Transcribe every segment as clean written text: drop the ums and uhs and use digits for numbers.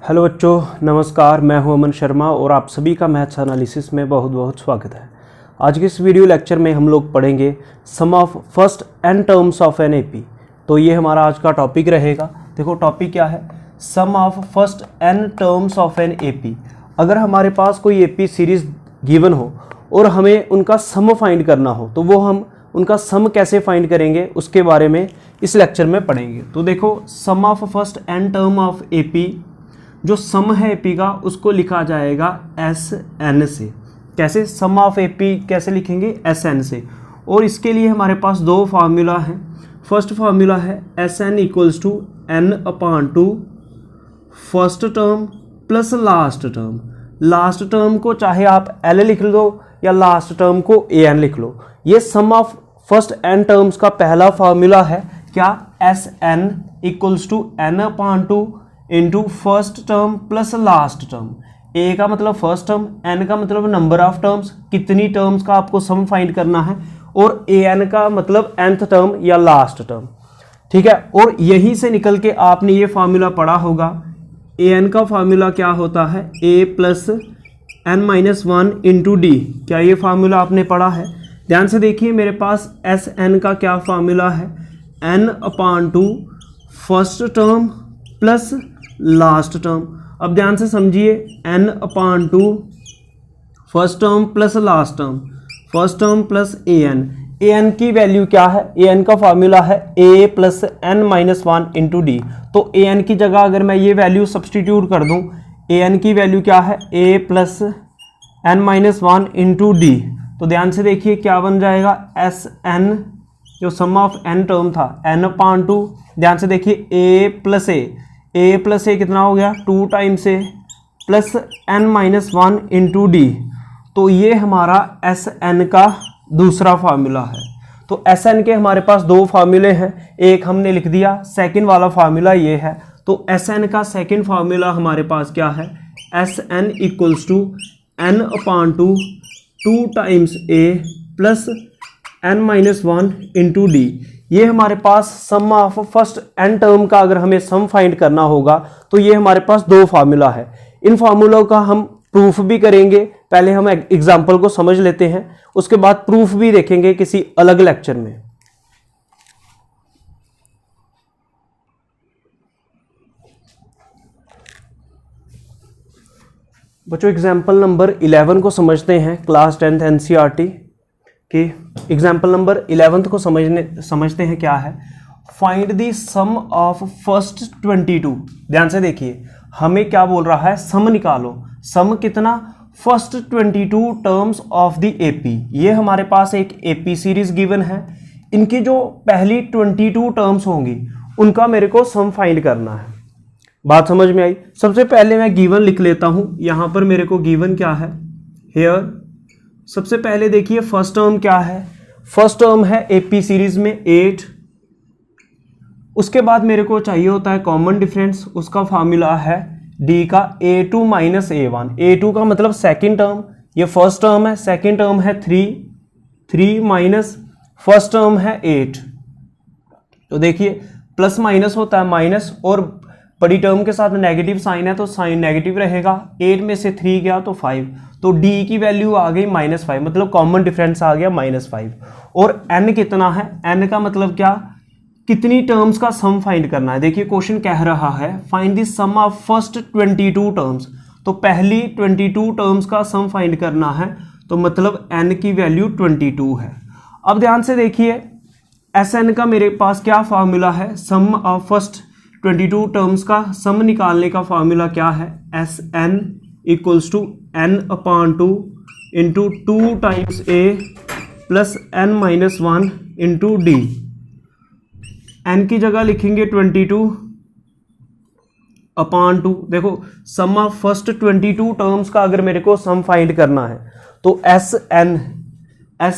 Hello बच्चों, नमस्कार। मैं हूं अमन शर्मा और आप सभी का मैथ्स एनालिसिस में बहुत बहुत स्वागत है। आज के इस वीडियो लेक्चर में हम लोग पढ़ेंगे sum of first n terms of an AP. तो ये हमारा आज का टॉपिक रहेगा। देखो टॉपिक क्या है, sum of first n terms of an AP. अगर हमारे पास कोई एपी सीरीज गिवन हो और हमें उनका सम फाइंड करना हो तो वो हम उनका सम कैसे फाइंड करेंगे उसके बारे में इस लेक्चर में पढ़ेंगे। तो देखो sum of first n term of AP, जो सम है एपी का उसको लिखा जाएगा एस एन से। कैसे सम ऑफ एपी कैसे लिखेंगे, एस एन से। और इसके लिए हमारे पास दो फार्मूला हैं। फर्स्ट फार्मूला है S N equals to N upon two first term plus last term. Last term को चाहे आप एल लिख लो या लास्ट टर्म को ए एन लिख लो। ये sum of first n terms का पहला फार्मूला है। क्या, S N equals to N upon two into first term plus last term. A का मतलब फर्स्ट टर्म, एन का मतलब नंबर ऑफ टर्म्स, कितनी टर्म्स का आपको सम फाइंड करना है, और ए एन का मतलब nth टर्म या लास्ट टर्म। ठीक है, और यहीं से निकल के आपने ये फार्मूला पढ़ा होगा। ए एन का फार्मूला क्या होता है, a plus N minus one into d. क्या ये फार्मूला आपने पढ़ा है? ध्यान से देखिए, मेरे पास एस एन का क्या फार्मूला है, n upon two first term plus last term. अब ध्यान से समझिए, n upon two first term plus last term, first term plus a n की वैल्यू क्या है, ए एन का फार्मूला है a plus N minus one into D. तो ए एन की जगह अगर मैं ये वैल्यू सब्सटीट्यूट कर दूं, ए एन की वैल्यू क्या है, a plus N minus one into D. तो ध्यान से देखिए क्या बन जाएगा, एस एन जो सम ऑफ n टर्म था, n अपान टू, ध्यान से देखिए a प्लस ए कितना हो गया, 2 टाइम्स ए plus N minus one into D. तो ये हमारा एस एन का दूसरा फार्मूला है। तो एस एन के हमारे पास दो फार्मूले हैं, एक हमने लिख दिया, सेकंड वाला फार्मूला ये है। तो एस एन का सेकंड फार्मूला हमारे पास क्या है, S N equals to N upon two 2 times A plus N minus one into D. ये हमारे पास sum of first n term का अगर हमें सम फाइंड करना होगा तो ये हमारे पास दो फार्मूला है। इन फार्मूलों का हम प्रूफ भी करेंगे। पहले हम एग्जांपल को समझ लेते हैं, उसके बाद प्रूफ भी देखेंगे किसी अलग लेक्चर में। बच्चों एग्जांपल नंबर 11 को समझते हैं, क्लास 10th एनसीईआरटी कि एग्जाम्पल नंबर 11 को समझते हैं क्या है, find the sum of first 22। ध्यान से देखिए, हमें क्या बोल रहा है, सम निकालो। सम कितना, first 22 terms of the AP. ये हमारे पास एक एपी सीरीज गिवन है, इनकी जो पहली 22 टर्म्स होंगी उनका मेरे को सम फाइंड करना है। बात समझ में आई? सबसे पहले मैं गिवन लिख लेता हूं। यहां पर मेरे को गिवन क्या है, हेयर सबसे पहले देखिए फर्स्ट टर्म क्या है, फर्स्ट टर्म है एपी सीरीज में 8। उसके बाद मेरे को चाहिए होता है कॉमन डिफरेंस, उसका फार्मूला है डी का a2 माइनस a1। a2 का मतलब सेकंड टर्म, ये फर्स्ट टर्म है, सेकंड टर्म है 3 माइनस फर्स्ट टर्म है 8। तो देखिए प्लस माइनस होता है माइनस, और बड़ी टर्म के साथ नेगेटिव साइन है तो साइन नेगेटिव रहेगा। 8 में से 3 गया तो 5, तो d की वैल्यू आ गई -5, मतलब कॉमन डिफरेंस आ गया -5। और n कितना है, n का मतलब क्या, कितनी टर्म्स का सम फाइंड करना है। देखिए क्वेश्चन कह रहा है find the sum of first 22 terms. तो पहली 22 टर्म्स का सम फाइंड करना है, तो मतलब n की वैल्यू 22 है। अब ध्यान से देखिए, एस एन का मेरे पास क्या फार्मूला है, सम ऑफ फर्स्ट 22 टर्म्स का सम निकालने का फार्मूला क्या है, S N equals to N upon two into 2 times A plus N minus one into D. N की जगह लिखेंगे 22 अपान टू। देखो सम ऑफ फर्स्ट 22 टर्म्स का अगर मेरे को सम फाइंड करना है तो एस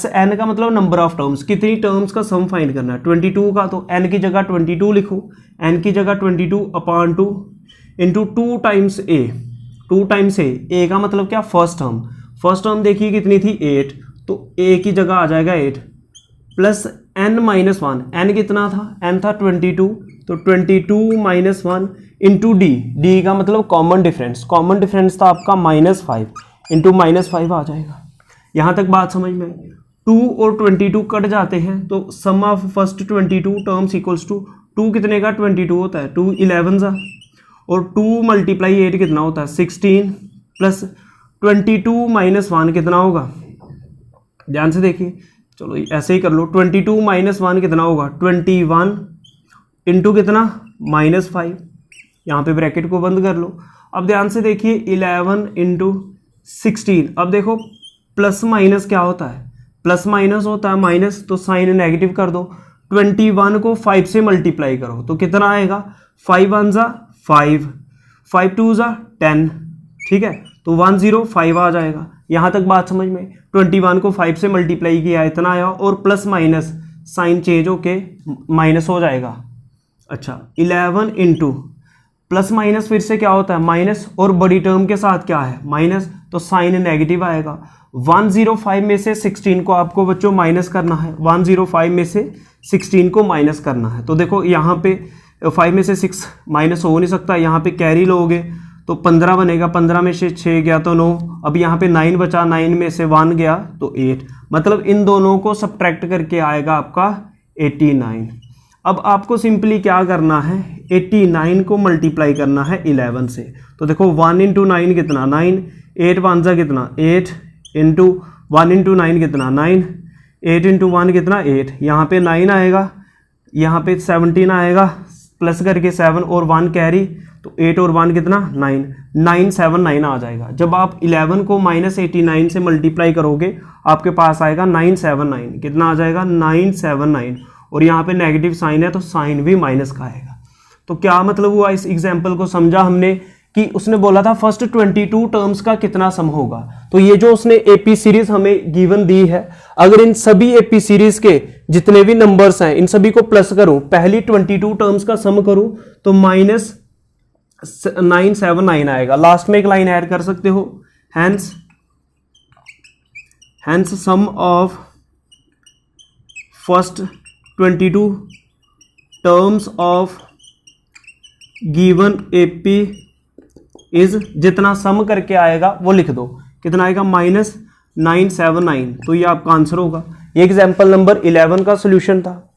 एन का मतलब नंबर ऑफ टर्म्स, कितनी टर्म्स का सम फाइंड करना है 22 का, तो n की जगह 22 लिखो, n की जगह 22 अपान टू इंटू 2 टाइम्स ए। 2 टाइम्स ए का मतलब क्या, फर्स्ट टर्म देखिए कितनी थी 8, तो a की जगह आ जाएगा 8 plus n minus one, n कितना था, n था 22, तो 22 minus one into D, D का मतलब कॉमन डिफरेंस, कॉमन डिफरेंस था आपका -5 इंटू -5 आ जाएगा। यहाँ तक बात समझ में, 2 और 22 कट जाते हैं तो sum of first 22 terms equals to 2 कितने का 22 होता है, 2 11 सा, और 2 मल्टीप्लाई 8 कितना होता है 16, प्लस 22 माइनस 1 कितना होगा, ध्यान से देखिए, चलो ऐसे ही कर लो, 22 माइनस 1 कितना होगा 21 इंटू कितना -5, यहाँ पे ब्रैकेट को बंद कर लो। अब ध्यान से देखिए 11 इंटू 16, अब देखो प्लस माइनस क्या होता है, प्लस माइनस होता है माइनस, तो साइन नेगेटिव कर दो, 21 को 5 से मल्टीप्लाई करो तो कितना आएगा, 5 1 जा 5, 5 2 जा 10, ठीक है, तो 105 आ जाएगा। यहाँ तक बात समझ में, 21 को 5 से मल्टीप्लाई किया इतना आया, और प्लस माइनस साइन चेंज होके माइनस हो जाएगा। अच्छा 11 इंटू प्लस माइनस फिर से क्या होता है माइनस, और बड़ी टर्म के साथ क्या है माइनस, तो साइन नेगेटिव आएगा। 105 में से 16 को आपको बच्चों माइनस करना है, 105 में से 16 को माइनस करना है। तो देखो यहाँ पे 5 में से 6 माइनस हो नहीं सकता, यहाँ पे कैरी लोगे तो 15 बनेगा, 15 में से 6 गया तो 9, अब यहाँ पे 9 बचा, 9 में से 1 गया तो 8, मतलब इन दोनों को सब्ट्रैक्ट करके आएगा आपका 89। अब आपको सिंपली क्या करना है, 89 को मल्टीप्लाई करना है 11 से, तो देखो 1 इंटू 9 कितना 9, 8 1 जा कितना 8, इंटू 1 इंटू 9 कितना 9, 8 इंटू 1 कितना 8, यहाँ पे 9 आएगा, यहाँ पे 17 आएगा, प्लस करके 7 और 1 कैरी, तो 8 और 1 कितना 9, 979 आ जाएगा। जब आप 11 को -89 से मल्टीप्लाई करोगे आपके पास आएगा 979, कितना आ जाएगा 979, और यहाँ पे नेगेटिव साइन है तो साइन भी माइनस का आएगा। तो क्या मतलब हुआ, इस एग्जाम्पल को समझा हमने कि उसने बोला था फर्स्ट 22 टर्म्स का कितना सम होगा, तो ये जो उसने एपी सीरीज हमें गिवन दी है, अगर इन सभी एपी सीरीज के जितने भी नंबर्स हैं इन सभी को प्लस करूं, पहली 22 टर्म्स का सम करूं तो -979 आएगा। लास्ट में एक लाइन ऐड कर सकते हो, hence sum of first 22 terms of given AP is, जितना सम करके आएगा वो लिख दो, कितना आएगा -979, तो ये आपका आंसर होगा। ये एग्जाम्पल नंबर 11 का सोल्यूशन था।